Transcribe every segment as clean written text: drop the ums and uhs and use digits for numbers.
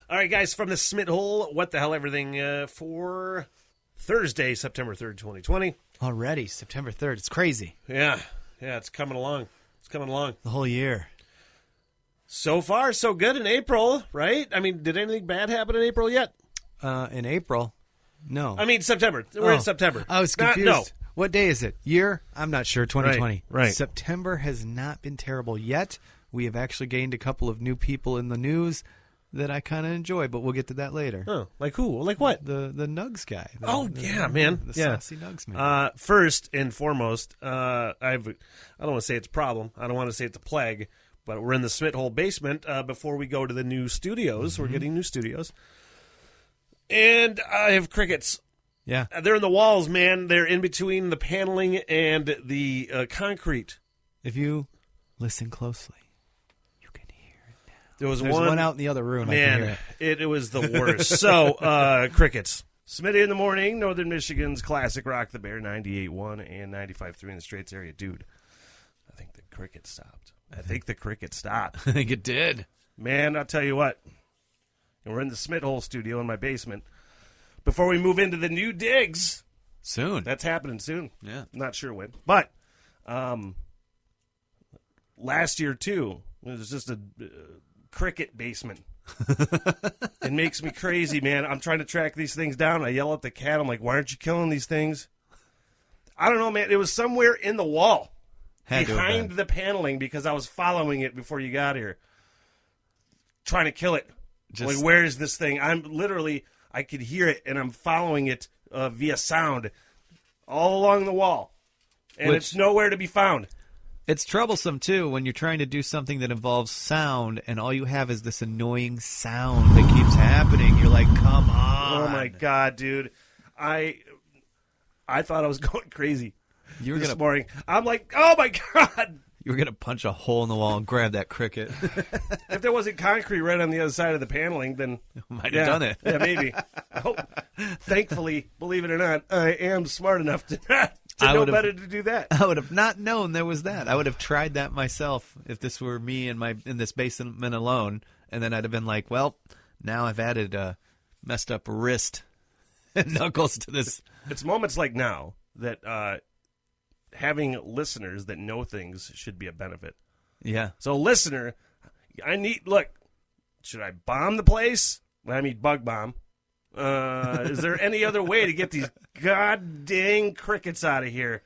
All right, guys, from the Smith Hole, what the hell everything for Thursday, September 3rd, 2020. Already, September 3rd. It's crazy. Yeah, it's coming along. It's coming along. The whole year. So far, so good in April, right? I mean, did anything bad happen in April yet? In April? No. I mean, September. We're in September. I was confused. No. What day is it? Year? I'm not sure. 2020. Right. September has not been terrible yet. We have actually gained a couple of new people in the news that I kind of enjoy, but we'll get to that later. Oh, like who? Like what? The Nugs guy. Man. The yeah. Saucy Nugs man. First and foremost, I don't want to say it's a problem. I don't want to say it's a plague, but we're in the Smith Hole basement before we go to the new studios. Mm-hmm. We're getting new studios. And I have crickets. Yeah. They're in the walls, man. They're in between the paneling and the concrete. If you listen closely, you can hear it now. There's one out in the other room. Man, I can hear it was the worst. So, crickets. Smitty in the morning, Northern Michigan's classic Rock the Bear, 98.1 and 95.3 in the Straits area. Dude, I think the cricket stopped. I think it did. Man, I'll tell you what. And we're in the Smith Hole studio in my basement. Before we move into the new digs. Soon. That's happening soon. Yeah. Not sure when. But last year, too, it was just a cricket basement. It makes me crazy, man. I'm trying to track these things down. I yell at the cat. I'm like, why aren't you killing these things? I don't know, man. It was somewhere in the wall. Behind the paneling because I was following it before you got here. Trying to kill it. Like, where is this thing? I could hear it, and I'm following it via sound all along the wall. And it's nowhere to be found. It's troublesome, too, when you're trying to do something that involves sound, and all you have is this annoying sound that keeps happening. You're like, come on. Oh, my God, dude. I thought I was going crazy this morning. I'm like, oh, my God. You were going to punch a hole in the wall and grab that cricket. If there wasn't concrete right on the other side of the paneling, then... Might have done it. Yeah, maybe. Thankfully, believe it or not, I am smart enough to know better to do that. I would have not known there was that. I would have tried that myself if this were me in this basement alone, and then I'd have been like, well, now I've added a messed up wrist and knuckles to this. It's moments like now that... having listeners that know things should be a benefit. Yeah. So, listener, should I bomb the place? I mean, bug bomb. Is there any other way to get these god dang crickets out of here?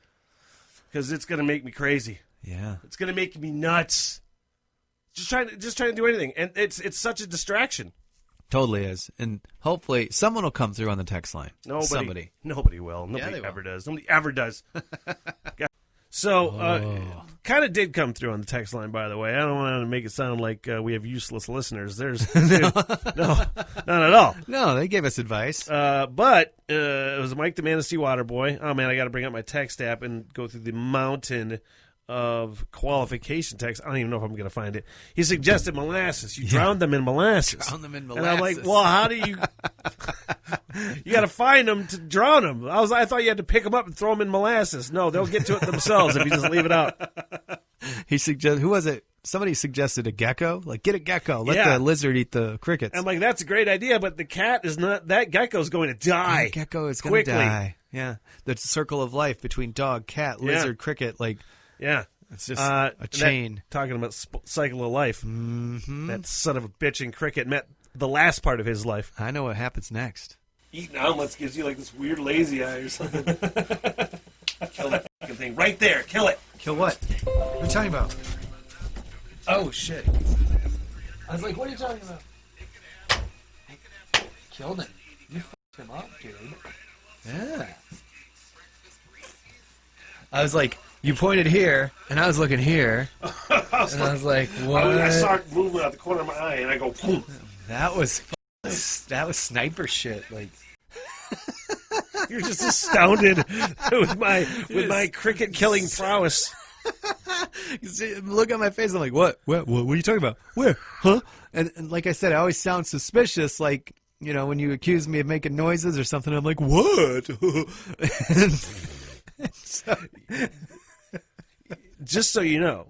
Because it's going to make me crazy. Yeah. It's going to make me nuts. Just trying to do anything. And it's such a distraction. Totally is. And hopefully someone will come through on the text line. Nobody will. Nobody will. ever does. Nobody ever does. So, kind of did come through on the text line, by the way. I don't want to make it sound like we have useless listeners. No, not at all. No, they gave us advice. But it was Mike the Manistee Water Boy. Oh, man, I got to bring up my text app and go through the mountain of qualification text. I don't even know if I'm going to find it. He suggested molasses. You drowned them in molasses. Drown them in molasses. And I'm like, well, how do you... You got to find them to drown them. I thought you had to pick them up and throw them in molasses. No, they'll get to it themselves if you just leave it out. Who was it? Somebody suggested a gecko. Like, get a gecko. Let the lizard eat the crickets. I'm like, that's a great idea, but the cat is not... That gecko's going to die. The gecko is going to die. Yeah. The circle of life between dog, cat, lizard, cricket. Like... Yeah. It's just a chain. Talking about cycle of life. Mm-hmm. That son of a bitch in cricket met the last part of his life. I know what happens next. Eating omelets gives you like this weird lazy eye or something. Kill that fucking thing right there. Kill it. Kill what? What are you talking about? Oh, shit. I was like, what are you talking about? Killed him. You fucked him up, dude. Yeah. I was like... You pointed here, and I was looking here, I was like, "What?" I saw it moving out the corner of my eye, and I go, "Boom!" That was sniper shit. Like, you're just astounded with my cricket killing prowess. You see, look at my face. I'm like, "What? What are you talking about? Where? Huh?" And like I said, I always sound suspicious. Like, you know, when you accuse me of making noises or something, I'm like, "What?" So, just so you know,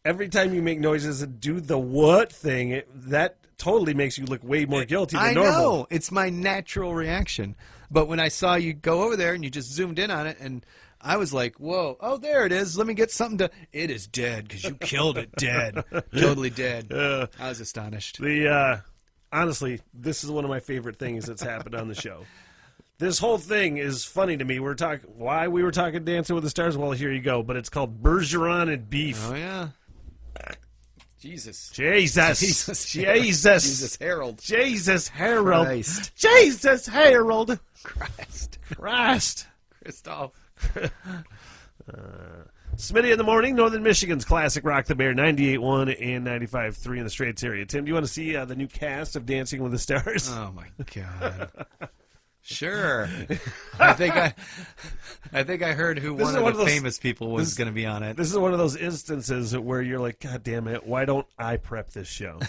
every time you make noises and do the what thing, that totally makes you look way more guilty than I normal. know. It's my natural reaction. But when I saw you go over there and you just zoomed in on it, and I was like, whoa, oh, there it is. Let me get something to... It is dead because you killed it dead. Totally dead. I was astonished. Honestly, this is one of my favorite things that's happened on the show. This whole thing is funny to me. Why we were talking Dancing with the Stars? Well, here you go. But it's called Bergeron and Beef. Oh, yeah. Jesus. Jesus Harold. Jesus Harold. Christ. Jesus Harold. Christ. Christoph. Smitty in the morning, Northern Michigan's classic Rock the Bear, 98.1 and 95.3 in the Straits area. Tim, do you want to see the new cast of Dancing with the Stars? Oh, my God. Sure. I think I heard who one of the famous people was going to be on it. This is one of those instances where you're like, God damn it, why don't I prep this show?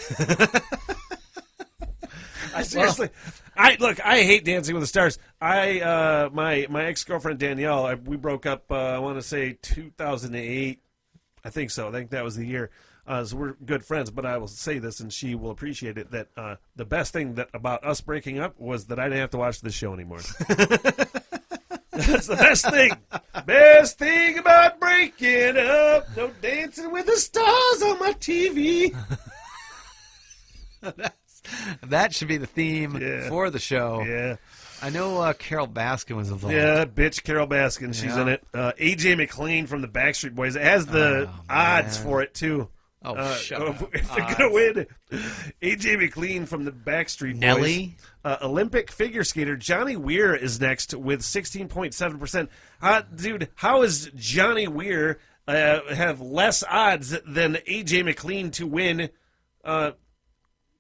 I seriously, I hate Dancing with the Stars. My ex-girlfriend Danielle, we broke up. I want to say 2008. I think so. I think that was the year. So we're good friends, but I will say this, and she will appreciate it, that the best thing about us breaking up was that I didn't have to watch this show anymore. That's the best thing. Best thing about breaking up. No Dancing with the Stars on my TV. That should be the theme for the show. Yeah. I know Carol Baskin was involved. Yeah, bitch, Carol Baskin. She's in it. AJ McLean from the Backstreet Boys. It has the odds for it, too. Oh, shut up. If they're going to win, AJ McLean from the Backstreet Boys. Nelly? Olympic figure skater Johnny Weir is next with 16.7%. Dude, how is Johnny Weir have less odds than AJ McLean to win? I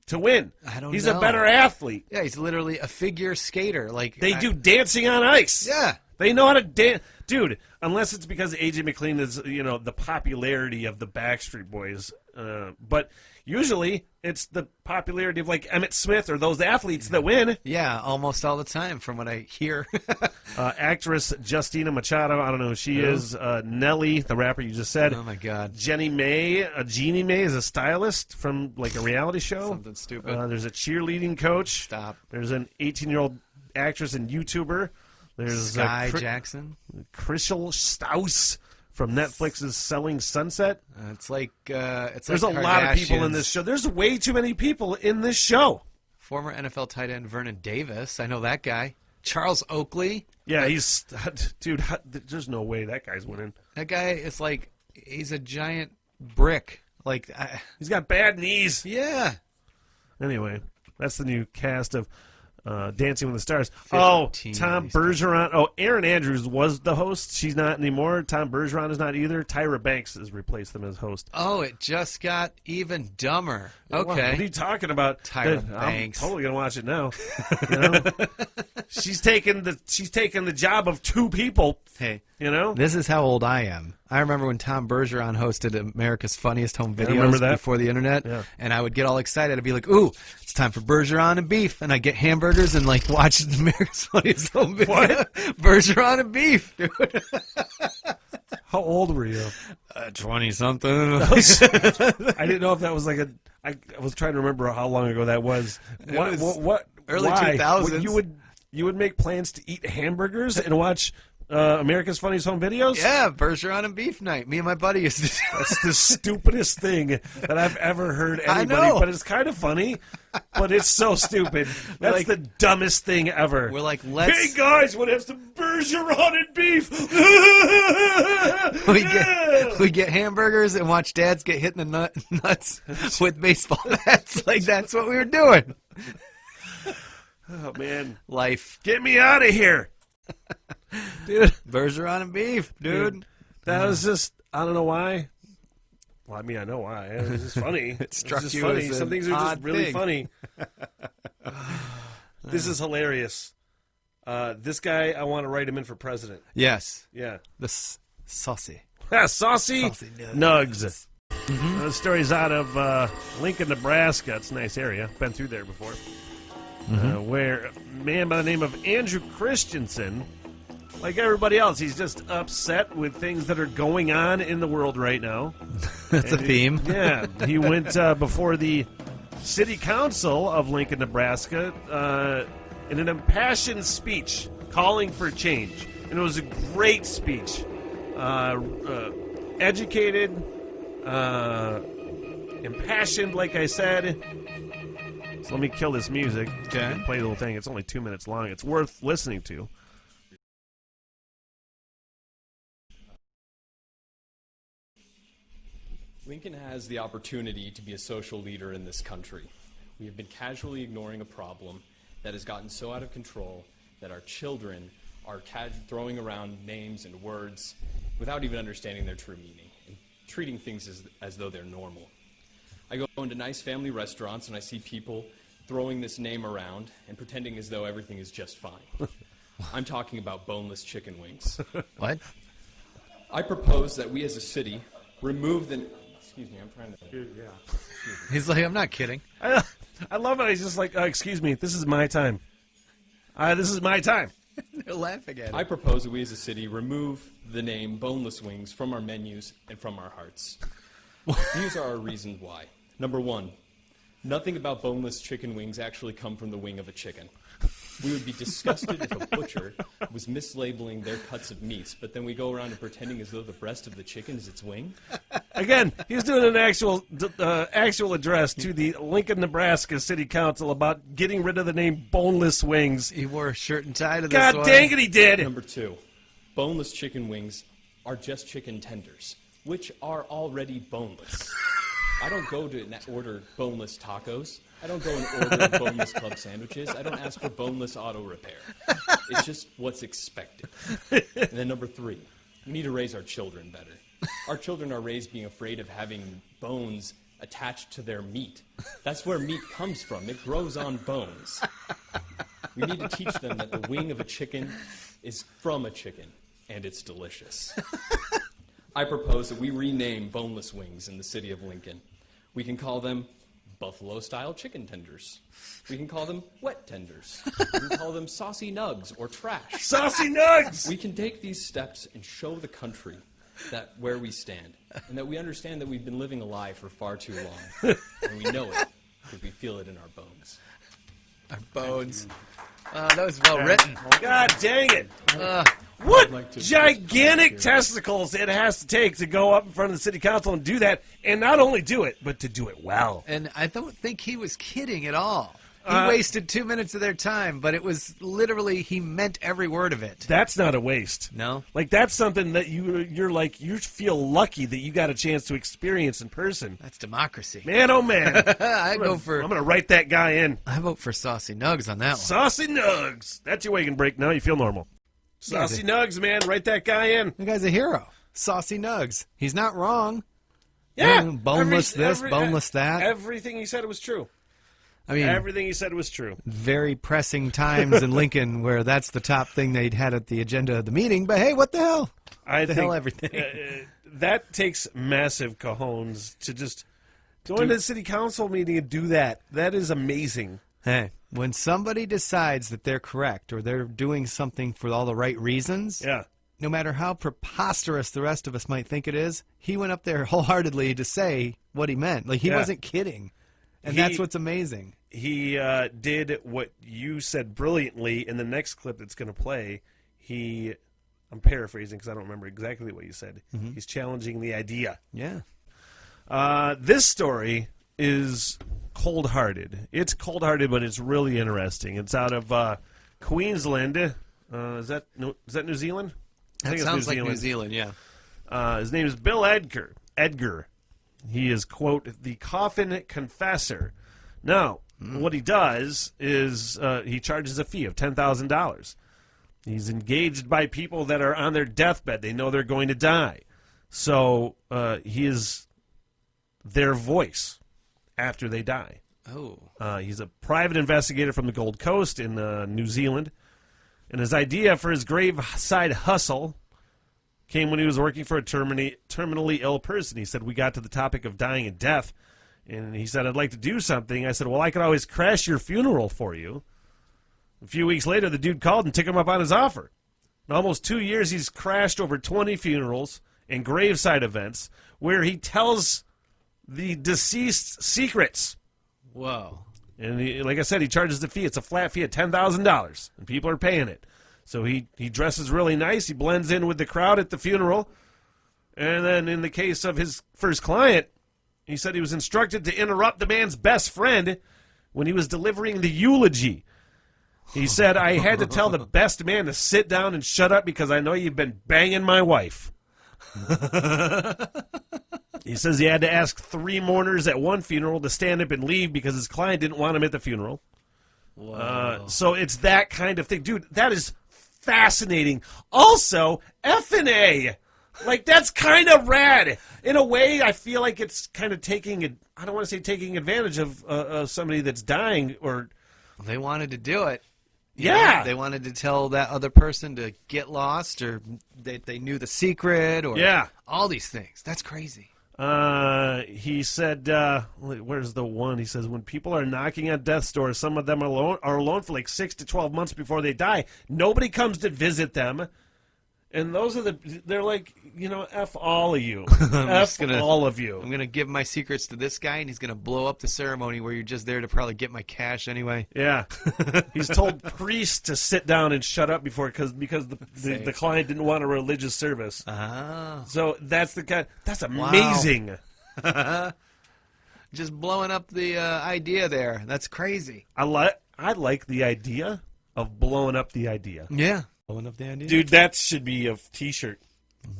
don't know. He's a better athlete. Yeah, he's literally a figure skater. They do dancing on ice. Yeah. They know how to dance. Dude, unless it's because AJ McLean is, the popularity of the Backstreet Boys. But usually it's the popularity of, Emmett Smith or those athletes that win. Yeah, almost all the time from what I hear. Actress Justina Machado, I don't know who she is. Nelly, the rapper you just said. Oh, my God. Jeannie May is a stylist from, a reality show. Something stupid. There's a cheerleading coach. Stop. There's an 18-year-old actress and YouTuber. There's Sky Jackson. Chrishell Stause from Netflix's Selling Sunset. It's There's a lot of people in this show. There's way too many people in this show. Former NFL tight end Vernon Davis. I know that guy. Charles Oakley. Yeah, dude, there's no way that guy's winning. That guy is he's a giant brick. He's got bad knees. Yeah. Anyway, that's the new cast of Dancing with the Stars. 15 Tom Bergeron. Oh, Erin Andrews was the host. She's not anymore. Tom Bergeron is not either. Tyra Banks has replaced them as host. Oh, it just got even dumber. Okay. What are you talking about? Tyra Banks. I'm totally gonna watch it now. She's taking the job of two people. Hey, this is how old I am. I remember when Tom Bergeron hosted America's Funniest Home Videos before the internet, and I would get all excited. I'd be like, "Ooh, it's time for Bergeron and Beef," and I'd get hamburgers and watch America's Funniest Home Video. What? Bergeron and Beef, dude. How old were you? 20-something. I didn't know if that was I was trying to remember how long ago that was. What? Early why? 2000s. You would make plans to eat hamburgers and watch America's Funniest Home Videos? Yeah, Bergeron and Beef night. Me and my buddy used to do. That's the stupidest thing that I've ever heard anybody. I know. But it's kind of funny, but it's so stupid. That's the dumbest thing ever. We're let's... Hey, guys, want to have some Bergeron and Beef? we get hamburgers and watch dads get hit in the nuts with baseball bats. That's what we were doing. Oh, man. Life. Get me out of here. Dude. Bergeron and Beef, dude. That was just, I don't know why. Well, I mean, I know why. It was just funny. It struck just you funny. as Some things are just really thing. funny. This is hilarious. This guy, I want to write him in for president. Yes. Yeah. Saucy. Saucy Nugs. Mm-hmm. The story's out of Lincoln, Nebraska. It's a nice area. Been through there before. Where a man by the name of Andrew Christensen, like everybody else, he's just upset with things that are going on in the world right now. That's a theme. Yeah. He went before the City Council of Lincoln, Nebraska, in an impassioned speech calling for change. And it was a great speech. Educated, impassioned, like I said. So let me kill this music. Okay. Play the whole thing. It's only 2 minutes long. It's worth listening to. Lincoln has the opportunity to be a social leader in this country. We have been casually ignoring a problem that has gotten so out of control that our children are throwing around names and words without even understanding their true meaning and treating things as though they're normal. I go into nice family restaurants and I see people throwing this name around and pretending as though everything is just fine. I'm talking about boneless chicken wings. What? I propose that we as a city remove the... Excuse me, I'm trying to... Yeah. He's like, I'm not kidding. I love it. He's just like, excuse me, this is my time. This is my time. They're laughing at it. I propose that we as a city remove the name Boneless Wings from our menus and from our hearts. These are our reasons why. Number one, nothing about boneless chicken wings actually come from the wing of a chicken. We would be disgusted if a butcher was mislabeling their cuts of meats, but then we go around and pretending as though the breast of the chicken is its wing. Again, he's doing an actual address to the Lincoln, Nebraska City Council about getting rid of the name Boneless Wings. He wore a shirt and tie to this God one. dang it, he did! Number two, boneless chicken wings are just chicken tenders, which are already boneless. I don't go to order boneless tacos. I don't go and order boneless club sandwiches. I don't ask for boneless auto repair. It's just what's expected. And then number three, we need to raise our children better. Our children are raised being afraid of having bones attached to their meat. That's where meat comes from. It grows on bones. We need to teach them that the wing of a chicken is from a chicken, and it's delicious. I propose that we rename boneless wings in the city of Lincoln. We can call them buffalo-style chicken tenders. We can call them wet tenders. We can call them Saucy Nugs or trash. Saucy Nugs! We can take these steps and show the country that where we stand, and that we understand that we've been living a lie for far too long, and we know it because we feel it in our bones. Our bones. That was well written. God dang it! What gigantic testicles it has to take to go up in front of the city council and do that, and not only do it, but to do it well. And I don't think he was kidding at all. He wasted 2 minutes of their time, but it was literally, he meant every word of it. That's not a waste. No? Like, that's something that you're like, you feel lucky that you got a chance to experience in person. That's democracy. Man, oh man. I'm going to write that guy in. I vote for Saucy Nugs on that one. Saucy Nugs. That's your wagon break now. You feel normal. Saucy Nugs, man. Write that guy in. The guy's a hero. Saucy Nugs. He's not wrong. Yeah. Boneless boneless that. Everything he said was true. I mean, everything he said was true. Very pressing times in Lincoln where that's the top thing they'd had at the agenda of the meeting. But hey, what the hell? I think everything. That takes massive cojones to just go into the city council meeting and do that. That is amazing. Hey, when somebody decides that they're correct or they're doing something for all the right reasons, no matter how preposterous the rest of us might think it is, he went up there wholeheartedly to say what he meant. Like, he wasn't kidding. And that's what's amazing. He did what you said brilliantly in the next clip that's going to play. I'm paraphrasing because I don't remember exactly what you said. Mm-hmm. He's challenging the idea. Yeah. This story is cold-hearted. It's cold-hearted, but it's really interesting. It's out of Queensland. Is that New Zealand? I think sounds like New Zealand, yeah. His name is Bill Edgar. He is, quote, the Coffin Confessor. Now, what he does is he charges a fee of $10,000. He's engaged by people that are on their deathbed. They know they're going to die. So he is their voice after they die. Oh. He's a private investigator from the Gold Coast in New Zealand. And his idea for his graveside hustle came when he was working for a terminally ill person. He said, we got to the topic of dying and death, and he said, I'd like to do something. I said, well, I could always crash your funeral for you. A few weeks later, the dude called and took him up on his offer. In almost 2 years, he's crashed over 20 funerals and graveside events where he tells the deceased secrets. Whoa. And like I said, he charges the fee. It's a flat fee of $10,000, and people are paying it. So he dresses really nice. He blends in with the crowd at the funeral. And then in the case of his first client, he said he was instructed to interrupt the man's best friend when he was delivering the eulogy. He said, I had to tell the best man to sit down and shut up because I know you've been banging my wife. He says he had to ask 3 mourners at one funeral to stand up and leave because his client didn't want him at the funeral. So it's that kind of thing. Dude, that is fascinating. Also, F&A. Like, that's kind of rad. In a way, I feel like it's kind of I don't want to say taking advantage of somebody that's dying or... They wanted to do it. Yeah. They wanted to tell that other person to get lost, or they knew the secret, or all these things. That's crazy. He said, where's the one? He says, when people are knocking on death's door, some of them are alone for like 6 to 12 months before they die. Nobody comes to visit them. And they're like, F all of you. All of you. I'm going to give my secrets to this guy, and he's going to blow up the ceremony where you're just there to probably get my cash anyway. Yeah. He's told priests to sit down and shut up because the client didn't want a religious service. So that's the guy. That's amazing. Wow. Just blowing up the idea there. That's crazy. I like the idea of blowing up the idea. Yeah. Blowing up the idea. Dude, that should be a t-shirt.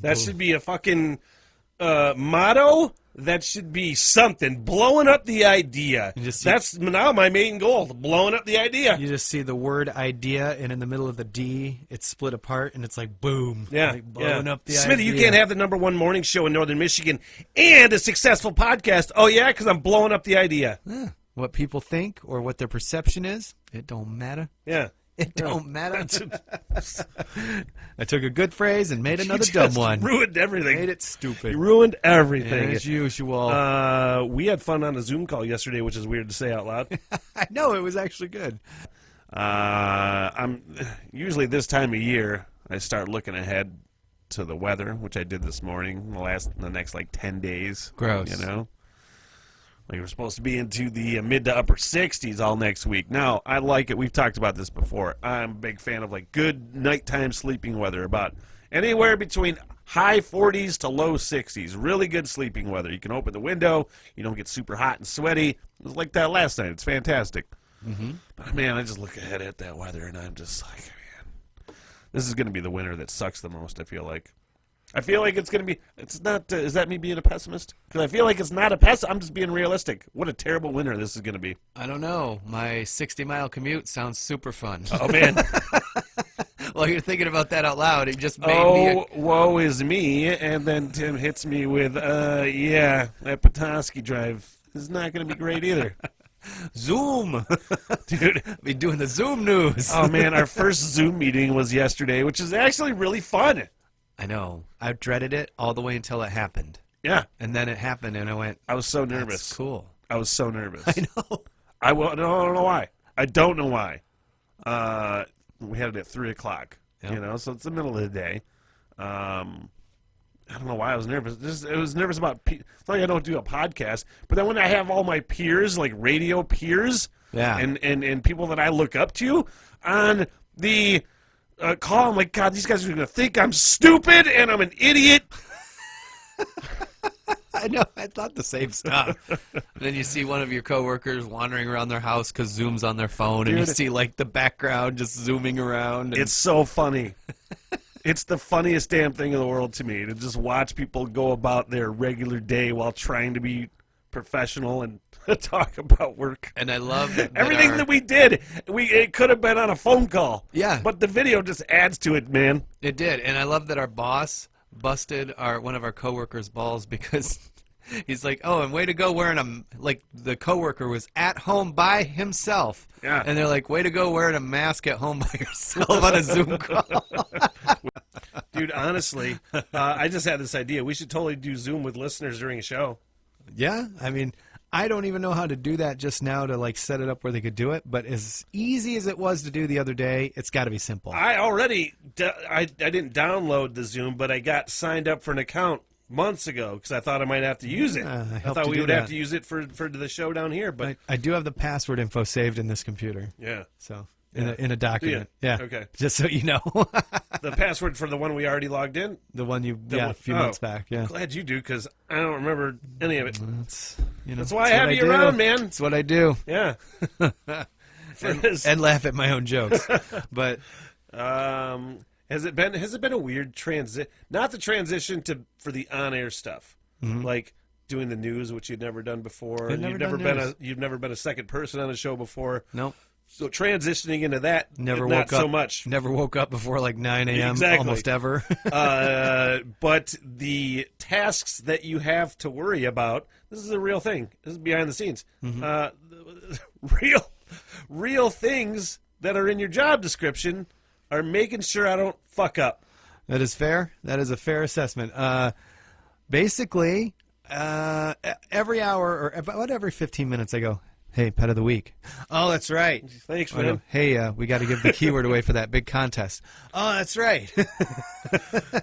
That should be a fucking motto. That should be something. Blowing up the idea. That's now my main goal, blowing up the idea. You just see the word idea, and in the middle of the D, it's split apart, and it's like, boom. Yeah. Like blowing up the idea. Smitty, you can't have the #1 morning show in Northern Michigan and a successful podcast. Oh, yeah? Because I'm blowing up the idea. Yeah. What people think or what their perception is, it don't matter. Yeah. It don't matter. I took a good phrase and made another dumb one. Ruined everything. Made it stupid. You ruined everything. As usual. We had fun on a Zoom call yesterday, which is weird to say out loud. I know, it was actually good. I'm usually this time of year, I start looking ahead to the weather, which I did this morning, the next like 10 days. Gross. Like we're supposed to be into the mid to upper 60s all next week. Now, I like it. We've talked about this before. I'm a big fan of like good nighttime sleeping weather, about anywhere between high 40s to low 60s. Really good sleeping weather. You can open the window. You don't get super hot and sweaty. It was like that last night. It's fantastic. Mm-hmm. But, man, I just look ahead at that weather, and I'm just like, man, this is going to be the winter that sucks the most, I feel like. I feel like it's going to be, it's not, is that me being a pessimist? Because I feel like it's not a pessimist. I'm just being realistic. What a terrible winter this is going to be. I don't know. My 60-mile commute sounds super fun. Oh, man. Well, you're thinking about that out loud. It just made me... woe is me. And then Tim hits me with, that Petoskey drive is not going to be great either. Zoom. Dude. Be doing the Zoom news. Oh, man, our first Zoom meeting was yesterday, which is actually really fun. I know. I dreaded it all the way until it happened. Yeah. And then it happened, and I went, I was so nervous. That's cool. I was so nervous. I know. I don't know why. I don't know why. We had it at 3 o'clock, so it's the middle of the day. I don't know why I was nervous. I was nervous about, it's not like I don't do a podcast, but then when I have all my peers, like radio peers, and people that I look up to on the call, I'm like, God, these guys are going to think I'm stupid and I'm an idiot. I know. I thought the same stuff. And then you see one of your coworkers wandering around their house because Zoom's on their phone, and you see like the background just zooming around. And... It's so funny. It's the funniest damn thing in the world to me to just watch people go about their regular day while trying to be professional and talk about work. And I love that everything that we did. It could have been on a phone call. Yeah. But the video just adds to it, man. It did. And I love that our boss busted one of our coworkers' balls because he's like, oh, and way to go wearing the coworker was at home by himself. Yeah. And they're like, way to go wearing a mask at home by yourself on a Zoom call. Dude, honestly, I just had this idea. We should totally do Zoom with listeners during a show. Yeah, I mean, I don't even know how to do that just now to like set it up where they could do it. But as easy as it was to do the other day, it's got to be simple. I already, I didn't download the Zoom, but I got signed up for an account months ago because I thought I might have to use it. I helped thought you we do would have that. to use it for the show down here, but I do have the password info saved in this computer. yeah. So in a document. Yeah. Okay. Just so you know. The password for the one we already logged in? The one you, The a one- few months back. Yeah. Glad you do because I don't remember any of it. That's, That's why I have you around, man. That's what I do. Yeah. And laugh at my own jokes. But Has it been a weird transit? Not the transition for the on-air stuff, like doing the news, which you'd never done before. I'd never done news. You've never been a second person on a show before. nope. So transitioning into that, Never not woke up so much. Never woke up before like 9 a.m. Exactly. almost ever. But the tasks that you have to worry about, this is a real thing. This is behind the scenes. Real things that are in your job description are making sure I don't fuck up. That is fair. That is a fair assessment. Basically, every hour or about every 15 minutes, I go, "Hey, pet of the week." Oh, that's right. Thanks, I go, man. hey, we got to give the keyword away for that big contest. Oh, that's right.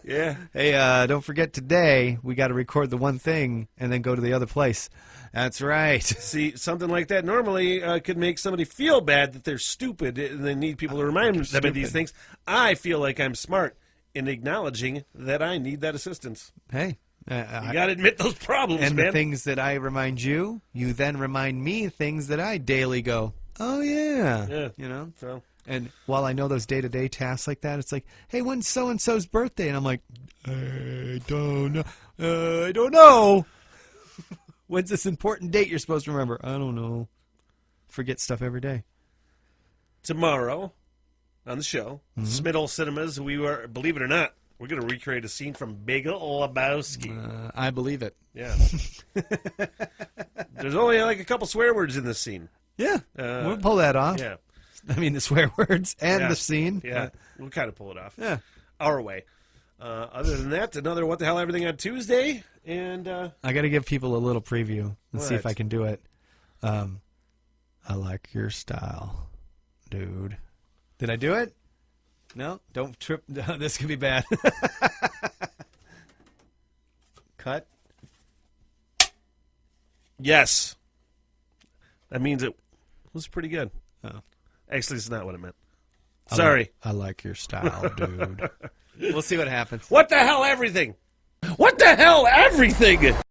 Yeah. Hey, don't forget today we got to record the one thing and then go to the other place. That's right. See, something like that normally could make somebody feel bad that they're stupid and they need people to remind them of these things. I feel like I'm smart in acknowledging that I need that assistance. Hey. You got to admit those problems, And man. the things that I remind you, you then remind me things that I daily go, oh, yeah. Yeah. You know? So, And while I know those day-to-day tasks like that, it's like, hey, when's so-and-so's birthday? And I'm like, I don't know. I don't know. When's this important date you're supposed to remember? I don't know. Forget stuff every day. tomorrow on the show, Smiddle Cinemas, we were, believe it or not, we're going to recreate a scene from Big Lebowski. I believe it. Yeah. There's only like a couple swear words in this scene. Yeah. We'll pull that off. Yeah. I mean, the swear words and Yeah. the scene. Yeah. We'll kind of pull it off. Yeah. Our way. Other than that, another What the Hell Everything on Tuesday. And I got to give people a little preview and see if What? I can do it. I like your style, dude. Did I do it? No? Don't trip. This could be bad. Cut. yes. That means it was pretty good. Oh. Actually, it's not what it meant. Sorry. I like your style, dude. We'll see what happens. What the hell everything? What the hell everything?